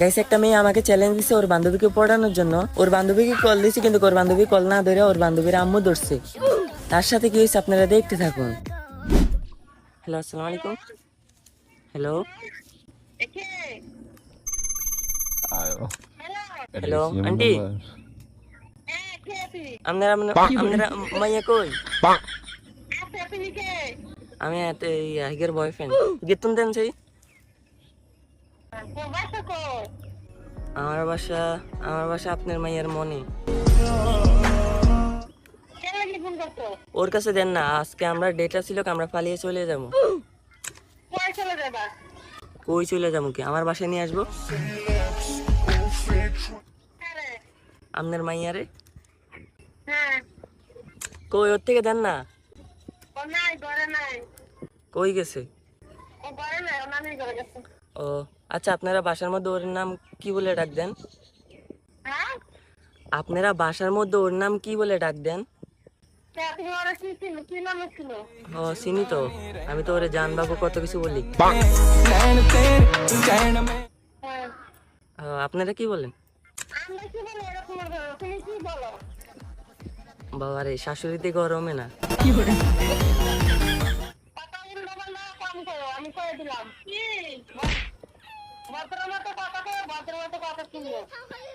Guys একটা মেয়ে আমাকে চ্যালেঞ্জ দিছে ওর বান্ধবীকে পড়ানোর জন্য। ওর বান্ধবীকে কল দিছে কিন্তু ওর বান্ধবী কল না ধরে ওর বান্ধবীর আম্মু ধরছে। তার সাথে কি হয়েছে আপনারা দেখতে থাকুন। হ্যালো, আসসালামু আলাইকুম। হ্যালো হ্যালো আন্টি, আপনারা আপনারা মাইয়া কই? আমি হিগের বয়ফ্রেন্ড গেতুন দেন সেই। আমার বাসা আমার বাসা আপনার মাইয়ার মনে। ওর কাছে দেন না, আজকে আমরা ডেটা ছিল আমরা পালিয়ে চলে যাবো। কই চলে যাবো কি? আমার বাসায় নিয়ে আসবো আপনার মাইয়ারে। কই ওর থেকে দেন না। কই গেছে? ও আচ্ছা, আপনারা বাসার মধ্যে ওর নাম কি বলে ডাক দেন? আপনারা বাসার মধ্যে ওর নাম কি বলে ডাক দেন? ও চিনি তো, আমি তো ওরে জান বাবু কত কিছু বলি। আপনারা কি বলেন? বাবারে, শাশুড়িতে গরমে না।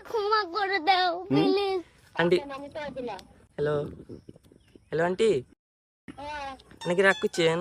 ক্ষমা করে দাও please aunty, hello hello aunty, নাকি রাগ করছেন?